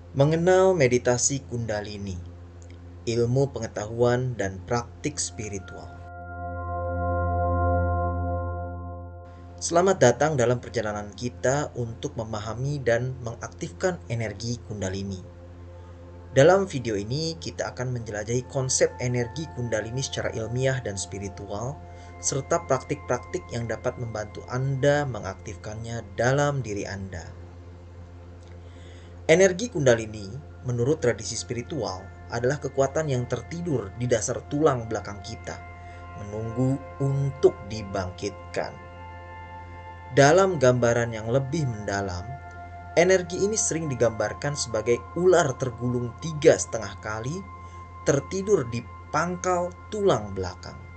Mengenal meditasi Kundalini, ilmu pengetahuan dan praktik spiritual. Selamat datang dalam perjalanan kita untuk memahami dan mengaktifkan energi Kundalini. Dalam video ini, kita akan menjelajahi konsep energi Kundalini secara ilmiah dan spiritual, serta praktik-praktik yang dapat membantu Anda mengaktifkannya dalam diri Anda. Energi Kundalini, menurut tradisi spiritual, adalah kekuatan yang tertidur di dasar tulang belakang kita, menunggu untuk dibangkitkan. Dalam gambaran yang lebih mendalam, energi ini sering digambarkan sebagai ular tergulung 3,5 kali tertidur di pangkal tulang belakang.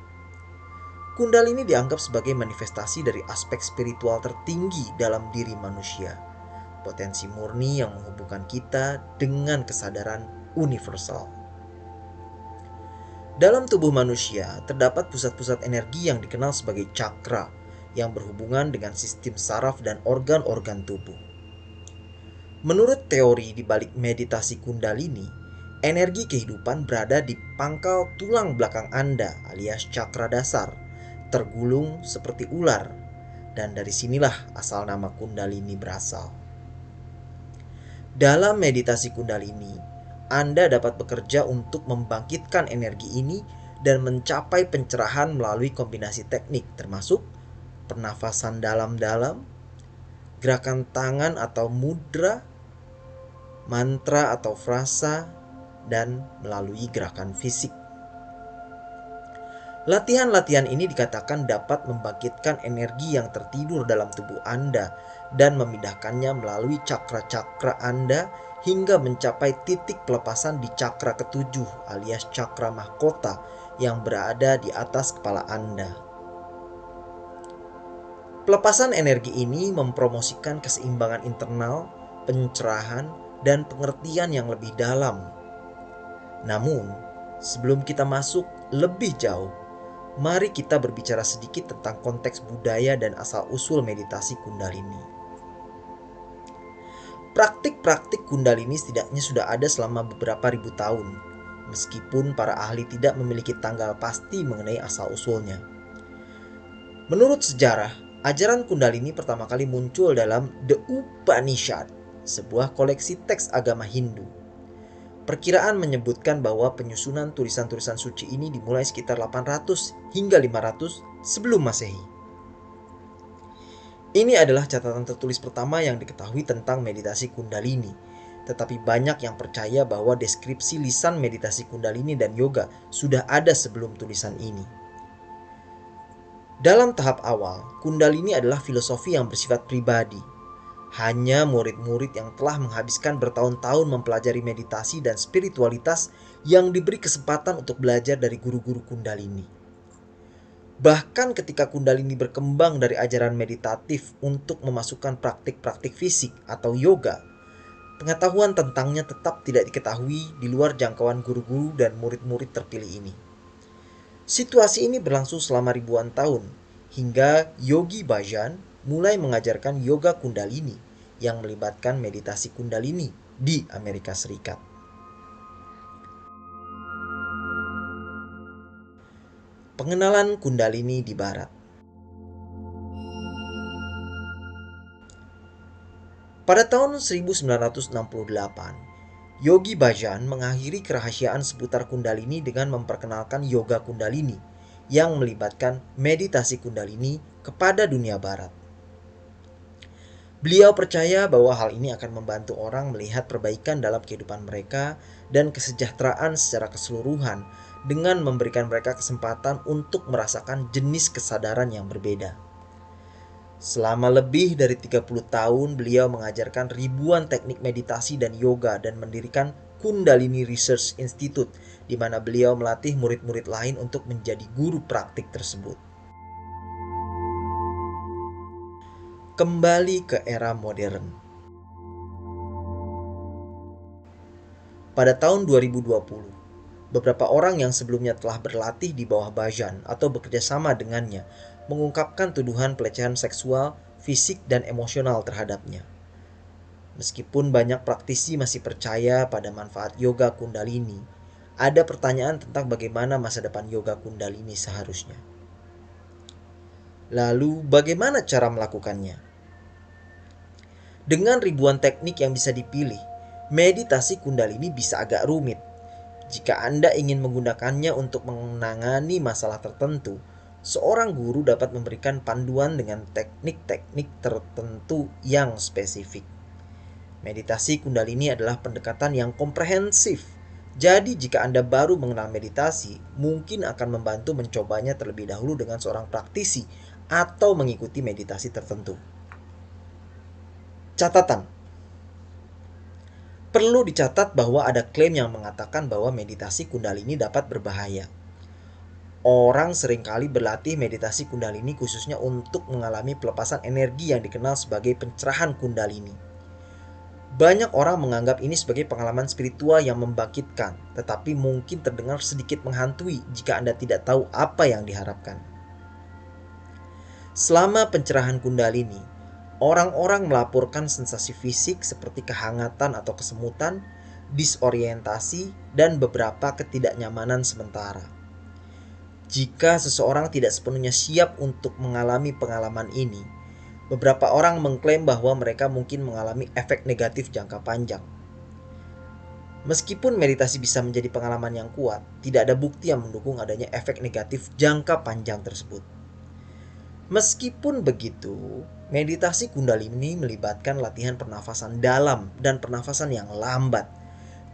Kundalini dianggap sebagai manifestasi dari aspek spiritual tertinggi dalam diri manusia, potensi murni yang menghubungkan kita dengan kesadaran universal. Dalam tubuh manusia terdapat pusat-pusat energi yang dikenal sebagai cakra yang berhubungan dengan sistem saraf dan organ-organ tubuh. Menurut teori di balik meditasi Kundalini, energi kehidupan berada di pangkal tulang belakang Anda alias cakra dasar, tergulung seperti ular, dan dari sinilah asal nama Kundalini berasal. Dalam meditasi Kundalini, Anda dapat bekerja untuk membangkitkan energi ini dan mencapai pencerahan melalui kombinasi teknik termasuk pernafasan dalam-dalam, gerakan tangan atau mudra, mantra atau frasa, dan melalui gerakan fisik. Latihan-latihan ini dikatakan dapat membangkitkan energi yang tertidur dalam tubuh Anda dan memindahkannya melalui cakra-cakra Anda hingga mencapai titik pelepasan di cakra ketujuh alias cakra mahkota yang berada di atas kepala Anda. Pelepasan energi ini mempromosikan keseimbangan internal, pencerahan, dan pengertian yang lebih dalam. Namun, sebelum kita masuk lebih jauh, mari kita berbicara sedikit tentang konteks budaya dan asal-usul meditasi Kundalini. Praktik-praktik Kundalini setidaknya sudah ada selama beberapa ribu tahun, meskipun para ahli tidak memiliki tanggal pasti mengenai asal-usulnya. Menurut sejarah, ajaran Kundalini pertama kali muncul dalam The Upanishad, sebuah koleksi teks agama Hindu. Perkiraan menyebutkan bahwa penyusunan tulisan-tulisan suci ini dimulai sekitar 800 hingga 500 sebelum Masehi. Ini adalah catatan tertulis pertama yang diketahui tentang meditasi Kundalini, tetapi banyak yang percaya bahwa deskripsi lisan meditasi Kundalini dan yoga sudah ada sebelum tulisan ini. Dalam tahap awal, Kundalini adalah filosofi yang bersifat pribadi. Hanya murid-murid yang telah menghabiskan bertahun-tahun mempelajari meditasi dan spiritualitas yang diberi kesempatan untuk belajar dari guru-guru Kundalini. Bahkan ketika Kundalini berkembang dari ajaran meditatif untuk memasukkan praktik-praktik fisik atau yoga, pengetahuan tentangnya tetap tidak diketahui di luar jangkauan guru-guru dan murid-murid terpilih ini. Situasi ini berlangsung selama ribuan tahun, hingga Yogi Bhajan mulai mengajarkan yoga Kundalini yang melibatkan meditasi Kundalini di Amerika Serikat. Pengenalan Kundalini di Barat. Pada tahun 1968, Yogi Bhajan mengakhiri kerahasiaan seputar Kundalini dengan memperkenalkan yoga Kundalini yang melibatkan meditasi Kundalini kepada dunia barat. Beliau percaya bahwa hal ini akan membantu orang melihat perbaikan dalam kehidupan mereka dan kesejahteraan secara keseluruhan dengan memberikan mereka kesempatan untuk merasakan jenis kesadaran yang berbeda. Selama lebih dari 30 tahun, beliau mengajarkan ribuan teknik meditasi dan yoga dan mendirikan Kundalini Research Institute, di mana beliau melatih murid-murid lain untuk menjadi guru praktik tersebut. Kembali ke era modern. Pada tahun 2020, beberapa orang yang sebelumnya telah berlatih di bawah Bhajan atau bekerja sama dengannya mengungkapkan tuduhan pelecehan seksual, fisik, dan emosional terhadapnya. Meskipun banyak praktisi masih percaya pada manfaat yoga kundalini, ada pertanyaan tentang bagaimana masa depan yoga kundalini seharusnya. Lalu, bagaimana cara melakukannya? Dengan ribuan teknik yang bisa dipilih, meditasi kundalini bisa agak rumit. Jika Anda ingin menggunakannya untuk menangani masalah tertentu, seorang guru dapat memberikan panduan dengan teknik-teknik tertentu yang spesifik. Meditasi kundalini adalah pendekatan yang komprehensif. Jadi jika Anda baru mengenal meditasi, mungkin akan membantu mencobanya terlebih dahulu dengan seorang praktisi atau mengikuti meditasi tertentu. Catatan. Perlu dicatat bahwa ada klaim yang mengatakan bahwa meditasi kundalini dapat berbahaya. Orang seringkali berlatih meditasi kundalini khususnya untuk mengalami pelepasan energi yang dikenal sebagai pencerahan kundalini. Banyak orang menganggap ini sebagai pengalaman spiritual yang membangkitkan, tetapi mungkin terdengar sedikit menghantui jika Anda tidak tahu apa yang diharapkan. Selama pencerahan kundalini, orang-orang melaporkan sensasi fisik seperti kehangatan atau kesemutan, disorientasi, dan beberapa ketidaknyamanan sementara. Jika seseorang tidak sepenuhnya siap untuk mengalami pengalaman ini, beberapa orang mengklaim bahwa mereka mungkin mengalami efek negatif jangka panjang. Meskipun meditasi bisa menjadi pengalaman yang kuat, tidak ada bukti yang mendukung adanya efek negatif jangka panjang tersebut. Meskipun begitu, meditasi kundalini melibatkan latihan pernafasan dalam dan pernafasan yang lambat.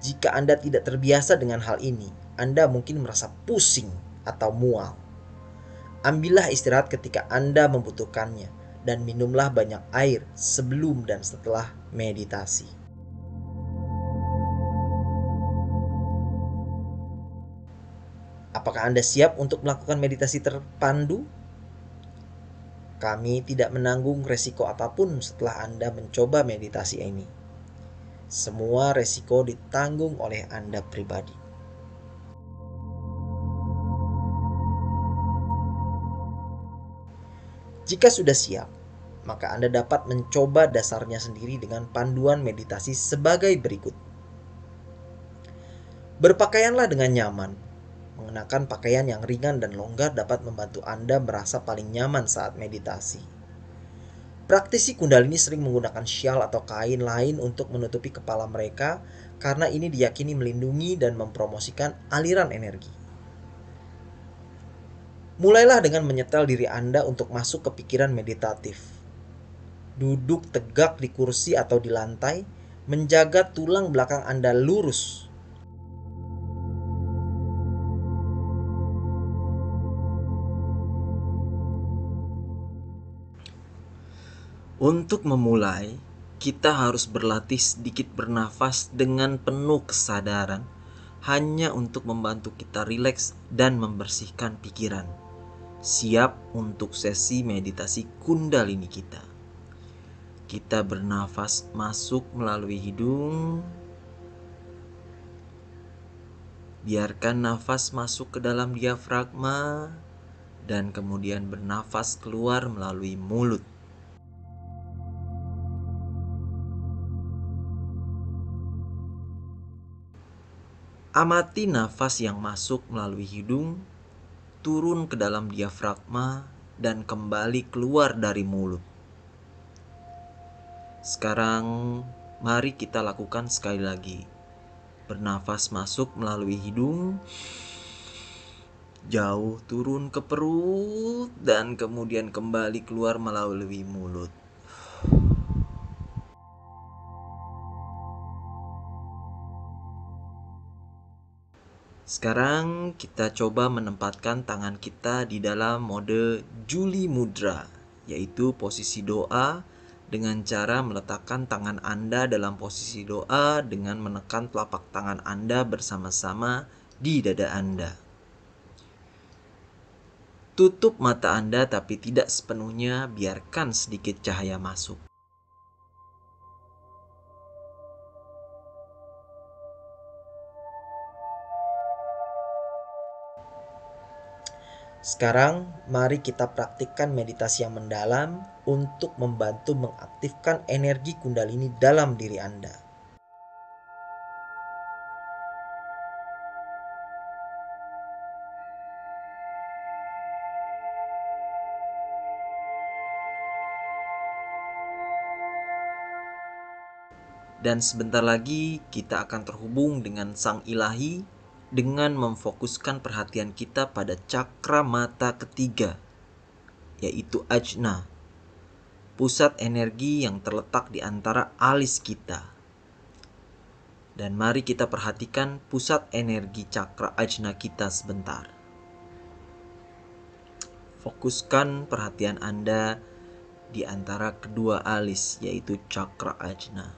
Jika Anda tidak terbiasa dengan hal ini, Anda mungkin merasa pusing atau mual. Ambillah istirahat ketika Anda membutuhkannya dan minumlah banyak air sebelum dan setelah meditasi. Apakah Anda siap untuk melakukan meditasi terpandu? Kami tidak menanggung resiko apapun setelah Anda mencoba meditasi ini. Semua resiko ditanggung oleh Anda pribadi. Jika sudah siap, maka Anda dapat mencoba dasarnya sendiri dengan panduan meditasi sebagai berikut. Berpakaianlah dengan nyaman. Mengenakan pakaian yang ringan dan longgar dapat membantu Anda merasa paling nyaman saat meditasi. Praktisi kundalini sering menggunakan syal atau kain lain untuk menutupi kepala mereka karena ini diyakini melindungi dan mempromosikan aliran energi. Mulailah dengan menyetel diri Anda untuk masuk ke pikiran meditatif. Duduk tegak di kursi atau di lantai, menjaga tulang belakang Anda lurus. Untuk memulai, kita harus berlatih sedikit bernafas dengan penuh kesadaran, hanya untuk membantu kita rileks dan membersihkan pikiran. Siap untuk sesi meditasi kundalini kita. Kita bernafas masuk melalui hidung. Biarkan nafas masuk ke dalam diafragma dan kemudian bernafas keluar melalui mulut. Amati nafas yang masuk melalui hidung, turun ke dalam diafragma, dan kembali keluar dari mulut. Sekarang, mari kita lakukan sekali lagi. Bernafas masuk melalui hidung, jauh turun ke perut, dan kemudian kembali keluar melalui mulut. Sekarang kita coba menempatkan tangan kita di dalam mode Juli Mudra, yaitu posisi doa dengan cara meletakkan tangan Anda dalam posisi doa dengan menekan telapak tangan Anda bersama-sama di dada Anda. Tutup mata Anda tapi tidak sepenuhnya, biarkan sedikit cahaya masuk. Sekarang, mari kita praktikkan meditasi yang mendalam untuk membantu mengaktifkan energi Kundalini dalam diri Anda. Dan sebentar lagi kita akan terhubung dengan Sang Ilahi dengan memfokuskan perhatian kita pada cakra mata ketiga, yaitu Ajna, pusat energi yang terletak di antara alis kita. Dan mari kita perhatikan pusat energi cakra Ajna kita sebentar. Fokuskan perhatian Anda di antara kedua alis, yaitu cakra Ajna.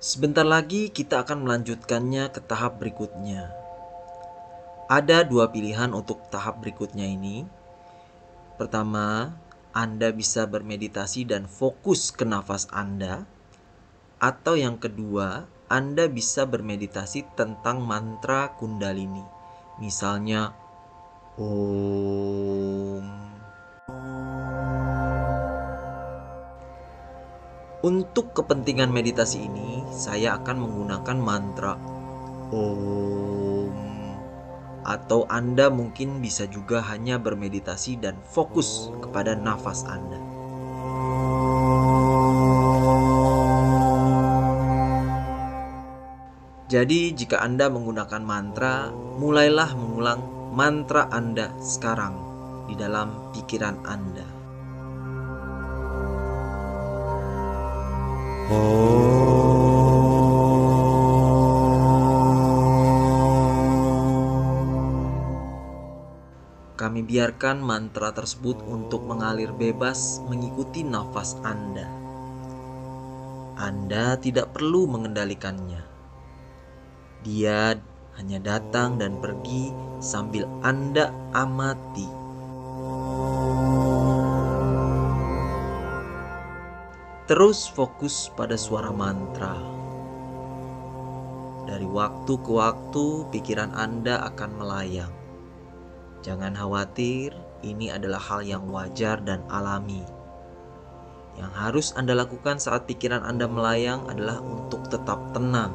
Sebentar lagi kita akan melanjutkannya ke tahap berikutnya. Ada dua pilihan untuk tahap berikutnya ini. Pertama, Anda bisa bermeditasi dan fokus ke nafas Anda. Atau yang kedua, Anda bisa bermeditasi tentang mantra Kundalini. Misalnya, Om. Untuk kepentingan meditasi ini, saya akan menggunakan mantra Om. Atau Anda mungkin bisa juga hanya bermeditasi dan fokus kepada nafas Anda. Jadi jika Anda menggunakan mantra, mulailah mengulang mantra Anda sekarang di dalam pikiran Anda. Kami biarkan mantra tersebut untuk mengalir bebas mengikuti nafas Anda. Anda tidak perlu mengendalikannya. Dia hanya datang dan pergi sambil Anda amati. Terus fokus pada suara mantra. Dari waktu ke waktu pikiran Anda akan melayang. Jangan khawatir, ini adalah hal yang wajar dan alami. Yang harus Anda lakukan saat pikiran Anda melayang adalah untuk tetap tenang.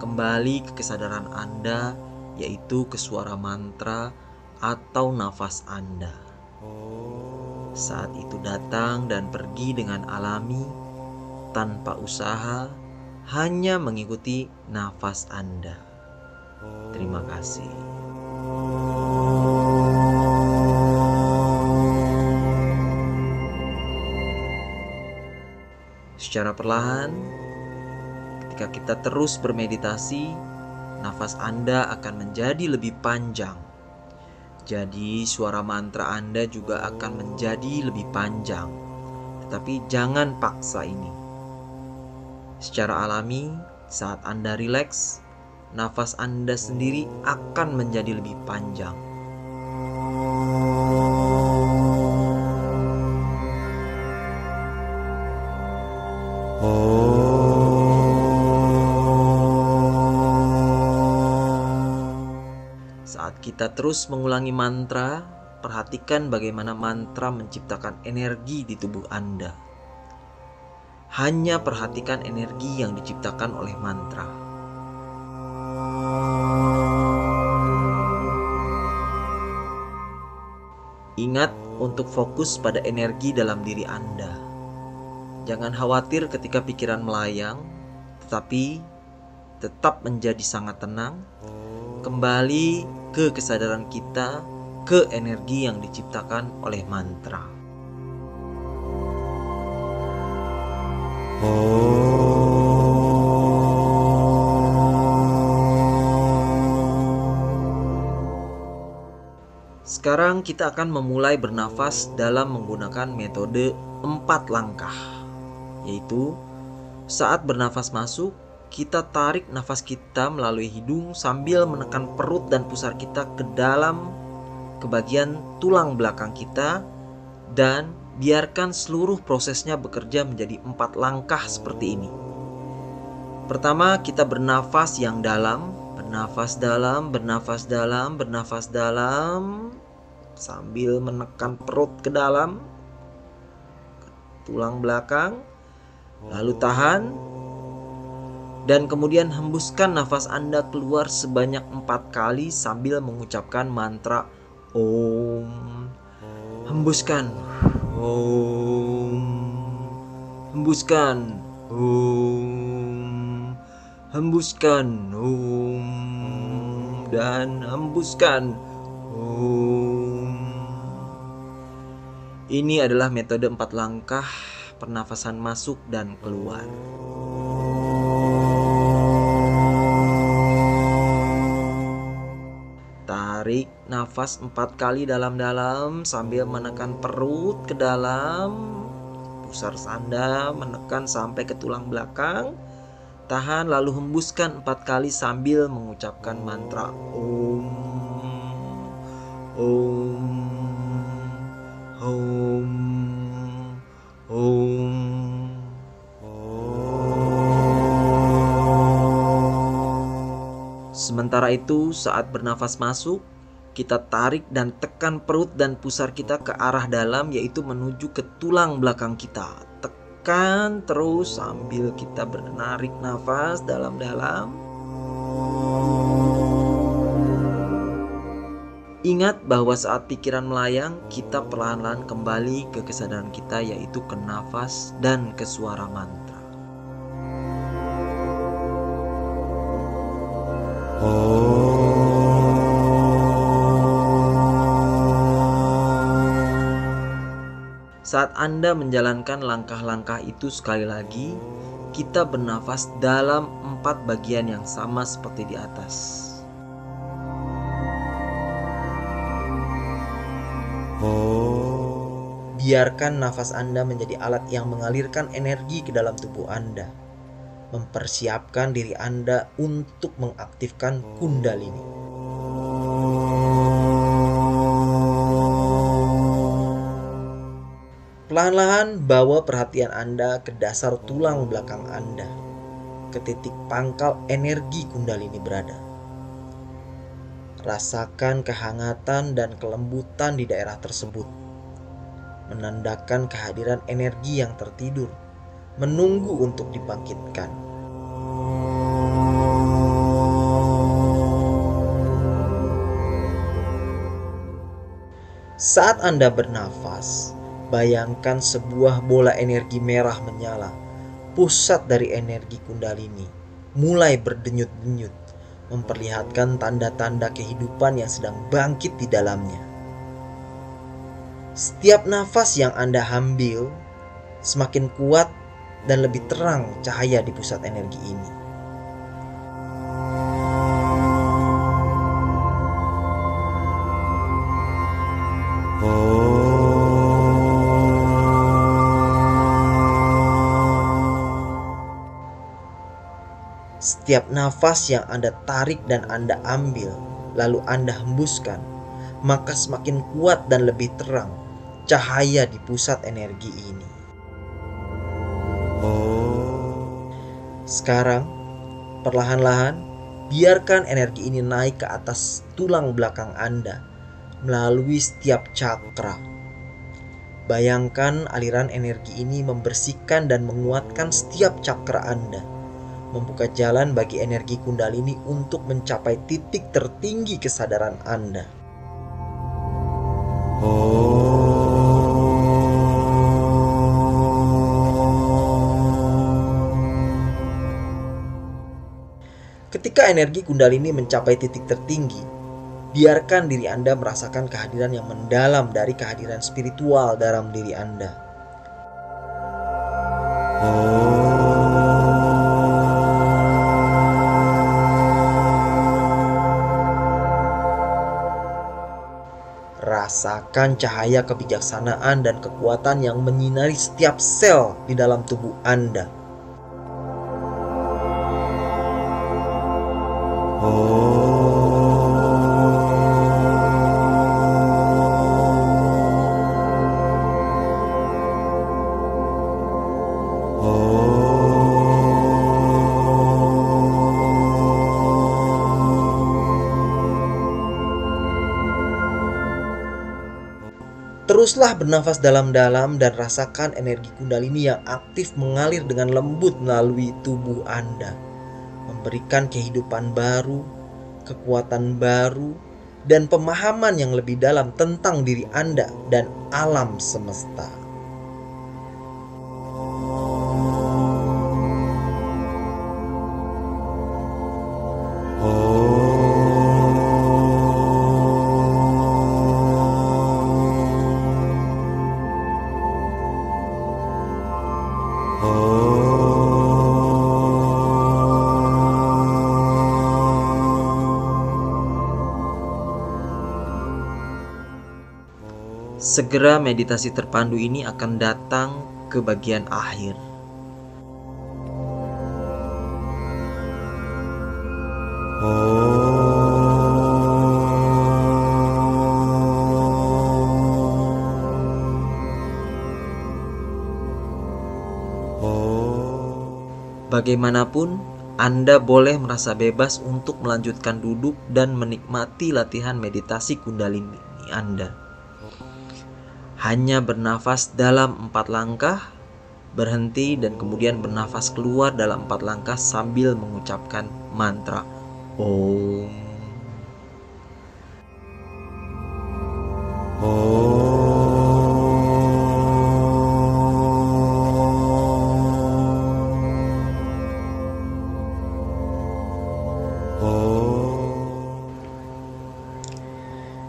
Kembali ke kesadaran Anda, yaitu ke suara mantra atau nafas Anda. Saat itu datang dan pergi dengan alami, tanpa usaha, hanya mengikuti nafas Anda. Terima kasih. Secara perlahan, ketika kita terus bermeditasi, nafas Anda akan menjadi lebih panjang. Jadi suara mantra Anda juga akan menjadi lebih panjang. Tetapi jangan paksa ini. Secara alami, saat Anda rileks, nafas Anda sendiri akan menjadi lebih panjang. Saat kita terus mengulangi mantra, perhatikan bagaimana mantra menciptakan energi di tubuh Anda. Hanya perhatikan energi yang diciptakan oleh mantra. Ingat untuk fokus pada energi dalam diri Anda. Jangan khawatir ketika pikiran melayang, tetapi tetap menjadi sangat tenang. Kembali ke kesadaran kita, ke energi yang diciptakan oleh mantra. Sekarang kita akan memulai bernafas dalam menggunakan metode 4 langkah. Yaitu saat bernafas masuk, kita tarik nafas kita melalui hidung sambil menekan perut dan pusar kita ke dalam ke bagian tulang belakang kita dan biarkan seluruh prosesnya bekerja menjadi 4 langkah seperti ini. Pertama, kita bernafas yang dalam, bernafas dalam, bernafas dalam, bernafas dalam, sambil menekan perut ke dalam, ke tulang belakang, lalu tahan, dan kemudian hembuskan nafas Anda keluar sebanyak 4 kali sambil mengucapkan mantra Om. Hembuskan Om. Hembuskan Om. Hembuskan Om. Dan hembuskan Om. Ini adalah metode 4 langkah pernafasan masuk dan keluar. Tarik nafas 4 kali dalam-dalam sambil menekan perut ke dalam. Pusar Anda menekan sampai ke tulang belakang. Tahan lalu hembuskan 4 kali sambil mengucapkan mantra Om. Om. Om. Om. Sementara itu, saat bernafas masuk, kita tarik dan tekan perut dan pusar kita ke arah dalam, yaitu menuju ke tulang belakang kita. Tekan terus sambil kita menarik nafas dalam-dalam. Ingat bahwa saat pikiran melayang, kita perlahan-lahan kembali ke kesadaran kita, yaitu ke nafas dan ke suara mantra. Saat Anda menjalankan langkah-langkah itu sekali lagi, kita bernafas dalam 4 bagian yang sama seperti di atas. Biarkan nafas Anda menjadi alat yang mengalirkan energi ke dalam tubuh Anda, mempersiapkan diri Anda untuk mengaktifkan Kundalini. Perlahan-lahan bawa perhatian Anda ke dasar tulang belakang Anda, ke titik pangkal energi Kundalini berada. Rasakan kehangatan dan kelembutan di daerah tersebut, menandakan kehadiran energi yang tertidur, menunggu untuk dibangkitkan. Saat Anda bernafas, bayangkan sebuah bola energi merah menyala, pusat dari energi Kundalini, mulai berdenyut-denyut, memperlihatkan tanda-tanda kehidupan yang sedang bangkit di dalamnya. Setiap nafas yang Anda ambil, semakin kuat dan lebih terang cahaya di pusat energi ini. Setiap nafas yang Anda tarik dan Anda ambil, lalu Anda hembuskan, maka semakin kuat dan lebih terang cahaya di pusat energi ini. Sekarang, perlahan-lahan, biarkan energi ini naik ke atas tulang belakang Anda melalui setiap cakra. Bayangkan aliran energi ini membersihkan dan menguatkan setiap cakra Anda, membuka jalan bagi energi Kundalini untuk mencapai titik tertinggi kesadaran Anda. Ketika energi Kundalini mencapai titik tertinggi, biarkan diri Anda merasakan kehadiran yang mendalam dari kehadiran spiritual dalam diri Anda. Rasakan cahaya kebijaksanaan dan kekuatan yang menyinari setiap sel di dalam tubuh Anda. Teruslah bernafas dalam-dalam dan rasakan energi Kundalini yang aktif mengalir dengan lembut melalui tubuh Anda, memberikan kehidupan baru, kekuatan baru, dan pemahaman yang lebih dalam tentang diri Anda dan alam semesta. Segera meditasi terpandu ini akan datang ke bagian akhir. Bagaimanapun, Anda boleh merasa bebas untuk melanjutkan duduk dan menikmati latihan meditasi Kundalini Anda. Hanya bernafas dalam 4 langkah, berhenti dan kemudian bernafas keluar dalam 4 langkah sambil mengucapkan mantra Om.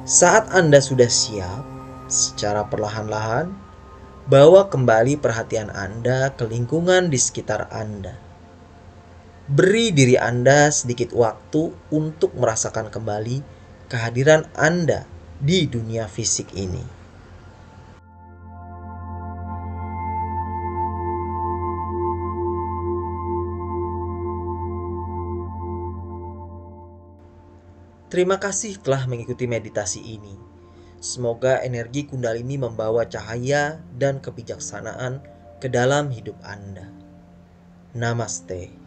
Saat Anda sudah siap, secara perlahan-lahan, bawa kembali perhatian Anda ke lingkungan di sekitar Anda. Beri diri Anda sedikit waktu untuk merasakan kembali kehadiran Anda di dunia fisik ini. Terima kasih telah mengikuti meditasi ini. Semoga energi Kundalini membawa cahaya dan kebijaksanaan ke dalam hidup Anda. Namaste.